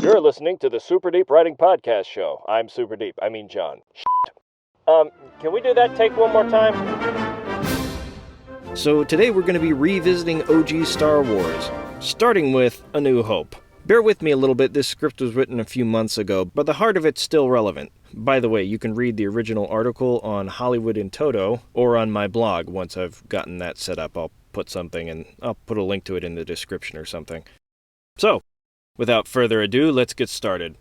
You're listening to the Super Deep Writing Podcast Show. I'm Super Deep. I mean John. Can we do that take one more time? So today we're going to be revisiting OG Star Wars, starting with A New Hope. Bear with me a little bit, this script was written a few months ago, but the heart of it's still relevant. By the way, you can read the original article on Hollywood in Toto, or on my blog. Once I've gotten that set up, I'll put something, and I'll put a link to it in the description or something. So, without further ado, let's get started.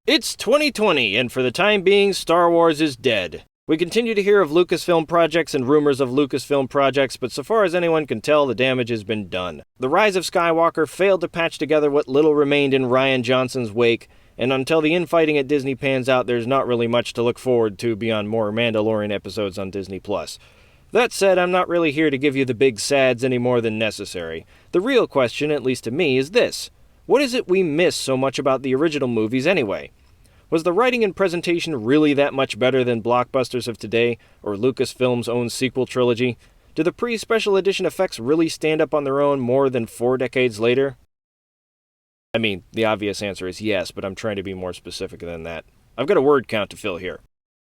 It's 2020, and for the time being, Star Wars is dead. We continue to hear of Lucasfilm projects and rumors of Lucasfilm projects, but so far as anyone can tell, the damage has been done. The Rise of Skywalker failed to patch together what little remained in Rian Johnson's wake, and until the infighting at Disney pans out, there's not really much to look forward to beyond more Mandalorian episodes on Disney+. That said, I'm not really here to give you the big sads any more than necessary. The real question, at least to me, is this. What is it we miss so much about the original movies anyway? Was the writing and presentation really that much better than blockbusters of today, or Lucasfilm's own sequel trilogy? Do the pre-special edition effects really stand up on their own more than 4 decades later? I mean, the obvious answer is yes, but I'm trying to be more specific than that. I've got a word count to fill here.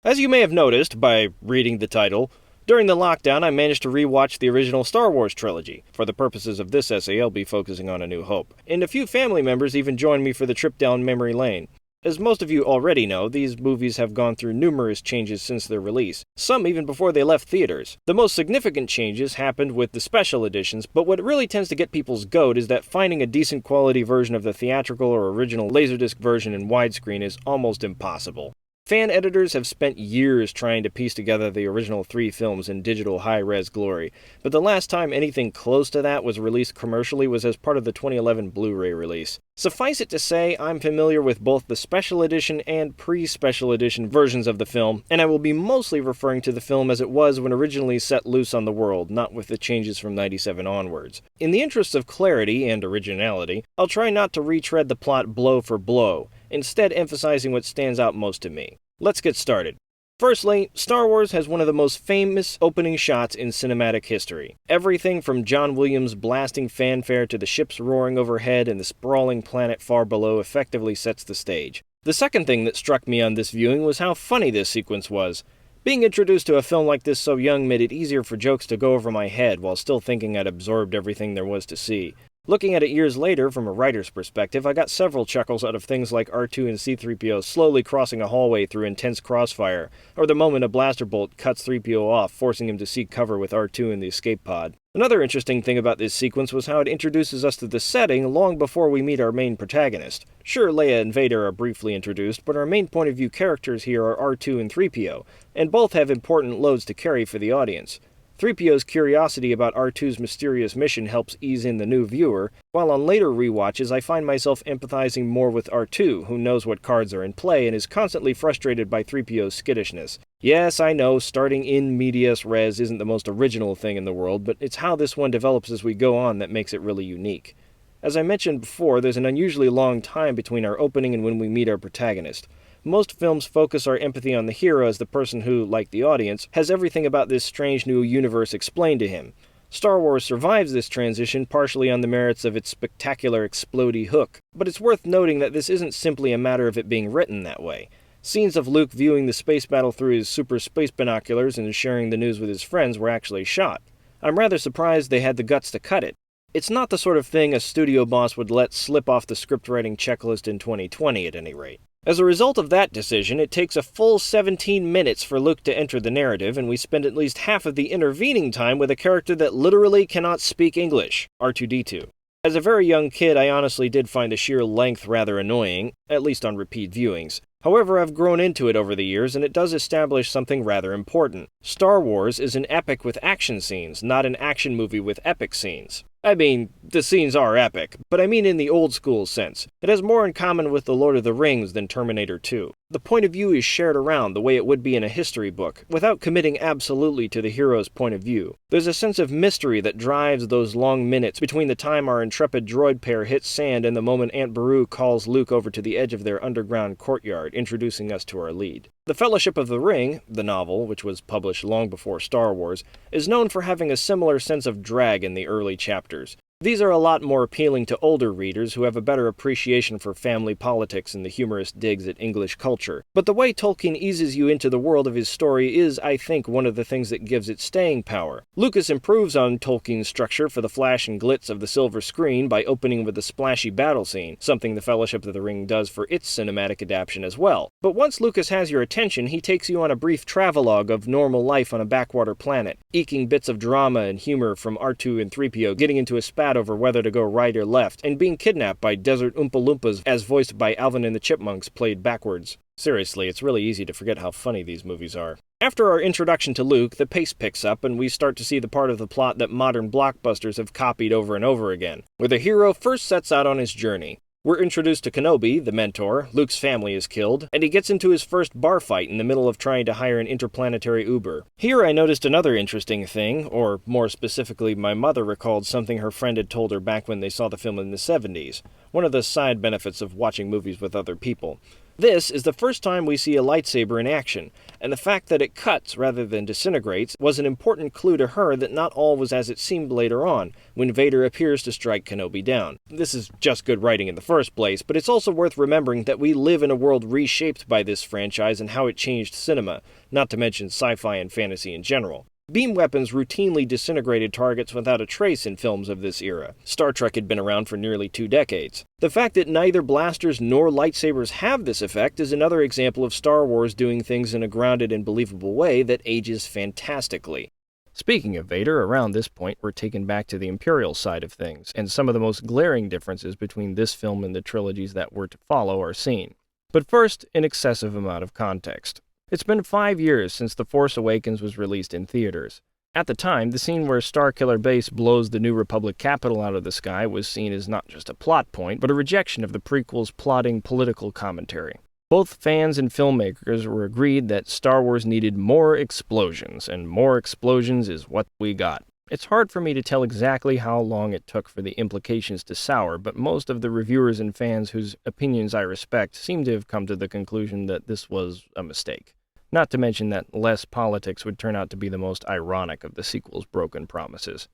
As you may have noticed by reading the title, during the lockdown I managed to rewatch the original Star Wars trilogy. For the purposes of this essay, I'll be focusing on A New Hope. And a few family members even joined me for the trip down memory lane. As most of you already know, these movies have gone through numerous changes since their release, some even before they left theaters. The most significant changes happened with the special editions, but what really tends to get people's goat is that finding a decent quality version of the theatrical or original Laserdisc version in widescreen is almost impossible. Fan editors have spent years trying to piece together the original 3 films in digital high-res glory, but the last time anything close to that was released commercially was as part of the 2011 Blu-ray release. Suffice it to say, I'm familiar with both the special edition and pre-special edition versions of the film, and I will be mostly referring to the film as it was when originally set loose on the world, not with the changes from 97 onwards. In the interests of clarity and originality, I'll try not to retread the plot blow for blow, instead emphasizing what stands out most to me. Let's get started. Firstly, Star Wars has one of the most famous opening shots in cinematic history. Everything from John Williams' blasting fanfare to the ships roaring overhead and the sprawling planet far below effectively sets the stage. The second thing that struck me on this viewing was how funny this sequence was. Being introduced to a film like this so young made it easier for jokes to go over my head while still thinking I'd absorbed everything there was to see. Looking at it years later from a writer's perspective, I got several chuckles out of things like R2 and C-3PO slowly crossing a hallway through intense crossfire, or the moment a blaster bolt cuts 3PO off, forcing him to seek cover with R2 in the escape pod. Another interesting thing about this sequence was how it introduces us to the setting long before we meet our main protagonist. Sure, Leia and Vader are briefly introduced, but our main point-of-view characters here are R2 and 3PO, and both have important loads to carry for the audience. 3PO's curiosity about R2's mysterious mission helps ease in the new viewer, while on later rewatches I find myself empathizing more with R2, who knows what cards are in play and is constantly frustrated by 3PO's skittishness. Yes, I know, starting in medias res isn't the most original thing in the world, but it's how this one develops as we go on that makes it really unique. As I mentioned before, there's an unusually long time between our opening and when we meet our protagonist. Most films focus our empathy on the hero as the person who, like the audience, has everything about this strange new universe explained to him. Star Wars survives this transition partially on the merits of its spectacular explodey hook, but it's worth noting that this isn't simply a matter of it being written that way. Scenes of Luke viewing the space battle through his super space binoculars and sharing the news with his friends were actually shot. I'm rather surprised they had the guts to cut it. It's not the sort of thing a studio boss would let slip off the script-writing checklist in 2020 at any rate. As a result of that decision, it takes a full 17 minutes for Luke to enter the narrative, and we spend at least half of the intervening time with a character that literally cannot speak English, R2-D2. As a very young kid, I honestly did find the sheer length rather annoying, at least on repeat viewings. However, I've grown into it over the years, and it does establish something rather important. Star Wars is an epic with action scenes, not an action movie with epic scenes. I mean, the scenes are epic, but I mean in the old school sense. It has more in common with The Lord of the Rings than Terminator 2. The point of view is shared around the way it would be in a history book, without committing absolutely to the hero's point of view. There's a sense of mystery that drives those long minutes between the time our intrepid droid pair hits sand and the moment Aunt Beru calls Luke over to the edge of their underground courtyard, introducing us to our lead. The Fellowship of the Ring, the novel, which was published long before Star Wars, is known for having a similar sense of drag in the early chapters. These are a lot more appealing to older readers who have a better appreciation for family politics and the humorous digs at English culture. But the way Tolkien eases you into the world of his story is, I think, one of the things that gives it staying power. Lucas improves on Tolkien's structure for the flash and glitz of the silver screen by opening with a splashy battle scene, something the Fellowship of the Ring does for its cinematic adaptation as well. But once Lucas has your attention, he takes you on a brief travelogue of normal life on a backwater planet, eking bits of drama and humor from R2 and 3PO getting into a spat over whether to go right or left, and being kidnapped by desert Oompa Loompas as voiced by Alvin and the Chipmunks played backwards. Seriously, it's really easy to forget how funny these movies are. After our introduction to Luke, the pace picks up and we start to see the part of the plot that modern blockbusters have copied over and over again, where the hero first sets out on his journey. We're introduced to Kenobi, the mentor, Luke's family is killed, and he gets into his first bar fight in the middle of trying to hire an interplanetary Uber. Here I noticed another interesting thing, or more specifically, my mother recalled something her friend had told her back when they saw the film in the 70s, one of the side benefits of watching movies with other people. This is the first time we see a lightsaber in action, and the fact that it cuts rather than disintegrates was an important clue to her that not all was as it seemed later on, when Vader appears to strike Kenobi down. This is just good writing in the first place, but it's also worth remembering that we live in a world reshaped by this franchise and how it changed cinema, not to mention sci-fi and fantasy in general. Beam weapons routinely disintegrated targets without a trace in films of this era. Star Trek had been around for nearly 2 decades. The fact that neither blasters nor lightsabers have this effect is another example of Star Wars doing things in a grounded and believable way that ages fantastically. Speaking of Vader, around this point we're taken back to the Imperial side of things, and some of the most glaring differences between this film and the trilogies that were to follow are seen. But first, an excessive amount of context. It's been 5 years since The Force Awakens was released in theaters. At the time, the scene where Starkiller Base blows the New Republic capital out of the sky was seen as not just a plot point, but a rejection of the prequel's plotting political commentary. Both fans and filmmakers were agreed that Star Wars needed more explosions, and more explosions is what we got. It's hard for me to tell exactly how long it took for the implications to sour, but most of the reviewers and fans whose opinions I respect seem to have come to the conclusion that this was a mistake. Not to mention that less politics would turn out to be the most ironic of the sequel's broken promises.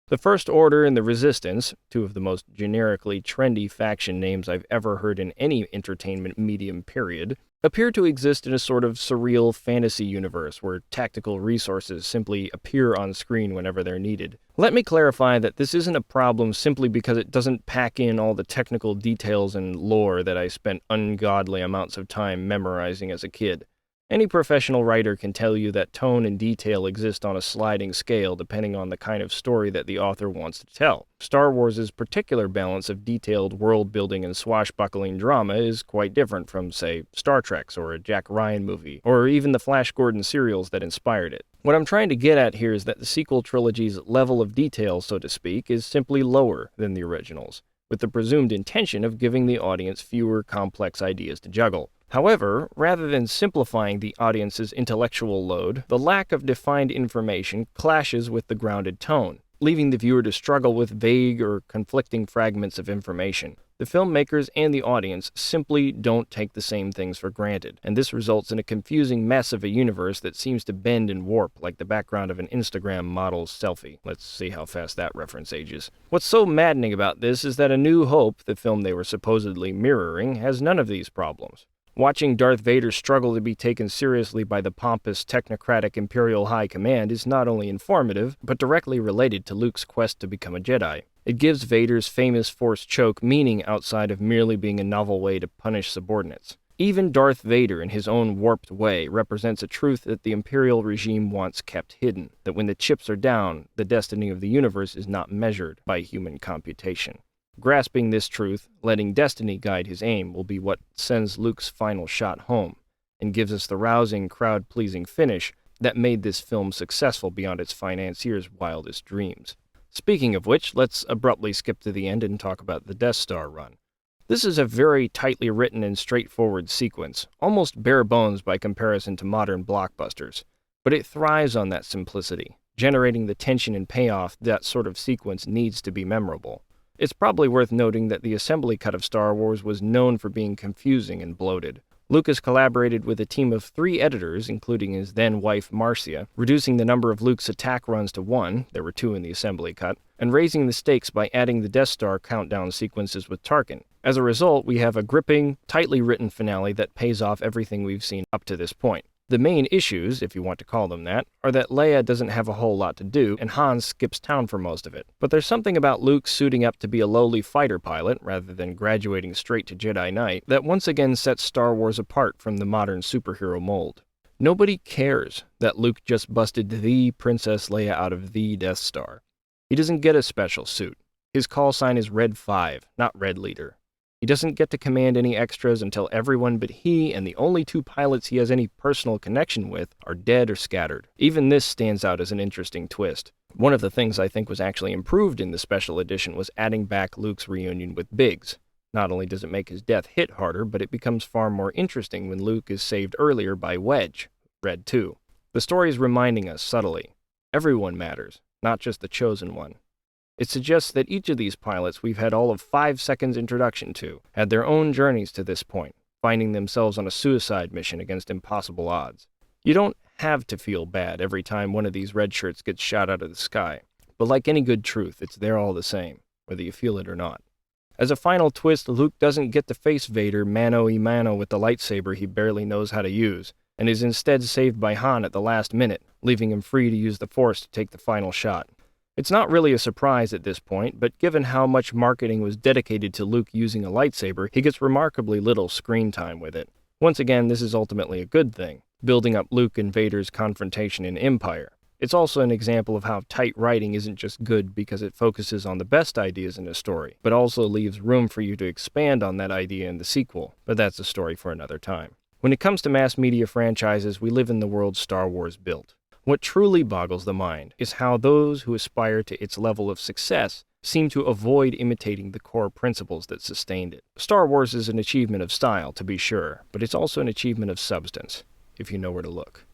The First Order and the Resistance, two of the most generically trendy faction names I've ever heard in any entertainment medium period, appear to exist in a sort of surreal fantasy universe where tactical resources simply appear on screen whenever they're needed. Let me clarify that this isn't a problem simply because it doesn't pack in all the technical details and lore that I spent ungodly amounts of time memorizing as a kid. Any professional writer can tell you that tone and detail exist on a sliding scale depending on the kind of story that the author wants to tell. Star Wars' particular balance of detailed world-building and swashbuckling drama is quite different from, say, Star Trek's or a Jack Ryan movie, or even the Flash Gordon serials that inspired it. What I'm trying to get at here is that the sequel trilogy's level of detail, so to speak, is simply lower than the originals, with the presumed intention of giving the audience fewer complex ideas to juggle. However, rather than simplifying the audience's intellectual load, the lack of defined information clashes with the grounded tone, leaving the viewer to struggle with vague or conflicting fragments of information. The filmmakers and the audience simply don't take the same things for granted, and this results in a confusing mess of a universe that seems to bend and warp like the background of an Instagram model's selfie. Let's see how fast that reference ages. What's so maddening about this is that A New Hope, the film they were supposedly mirroring, has none of these problems. Watching Darth Vader struggle to be taken seriously by the pompous, technocratic Imperial High Command is not only informative, but directly related to Luke's quest to become a Jedi. It gives Vader's famous Force choke meaning outside of merely being a novel way to punish subordinates. Even Darth Vader, in his own warped way, represents a truth that the Imperial regime wants kept hidden, that when the chips are down, the destiny of the universe is not measured by human computation. Grasping this truth, letting destiny guide his aim, will be what sends Luke's final shot home, and gives us the rousing, crowd-pleasing finish that made this film successful beyond its financiers' wildest dreams. Speaking of which, let's abruptly skip to the end and talk about the Death Star run. This is a very tightly written and straightforward sequence, almost bare bones by comparison to modern blockbusters, but it thrives on that simplicity, generating the tension and payoff that sort of sequence needs to be memorable. It's probably worth noting that the assembly cut of Star Wars was known for being confusing and bloated. Lucas collaborated with a team of 3 editors, including his then-wife Marcia, reducing the number of Luke's attack runs to 1, there were 2 in the assembly cut, and raising the stakes by adding the Death Star countdown sequences with Tarkin. As a result, we have a gripping, tightly written finale that pays off everything we've seen up to this point. The main issues, if you want to call them that, are that Leia doesn't have a whole lot to do, and Han skips town for most of it. But there's something about Luke suiting up to be a lowly fighter pilot, rather than graduating straight to Jedi Knight, that once again sets Star Wars apart from the modern superhero mold. Nobody cares that Luke just busted the Princess Leia out of the Death Star. He doesn't get a special suit. His call sign is Red 5, not Red Leader. He doesn't get to command any extras until everyone but he and the only 2 pilots he has any personal connection with are dead or scattered. Even this stands out as an interesting twist. One of the things I think was actually improved in the special edition was adding back Luke's reunion with Biggs. Not only does it make his death hit harder, but it becomes far more interesting when Luke is saved earlier by Wedge, Red 2. The story is reminding us subtly. Everyone matters, not just the chosen one. It suggests that each of these pilots we've had all of 5 seconds introduction to had their own journeys to this point, finding themselves on a suicide mission against impossible odds. You don't have to feel bad every time one of these red shirts gets shot out of the sky, but like any good truth, it's there all the same, whether you feel it or not. As a final twist, Luke doesn't get to face Vader mano-a-mano with the lightsaber he barely knows how to use, and is instead saved by Han at the last minute, leaving him free to use the Force to take the final shot. It's not really a surprise at this point, but given how much marketing was dedicated to Luke using a lightsaber, he gets remarkably little screen time with it. Once again, this is ultimately a good thing, building up Luke and Vader's confrontation in Empire. It's also an example of how tight writing isn't just good because it focuses on the best ideas in a story, but also leaves room for you to expand on that idea in the sequel, but that's a story for another time. When it comes to mass media franchises, we live in the world Star Wars built. What truly boggles the mind is how those who aspire to its level of success seem to avoid imitating the core principles that sustained it. Star Wars is an achievement of style, to be sure, but it's also an achievement of substance, if you know where to look.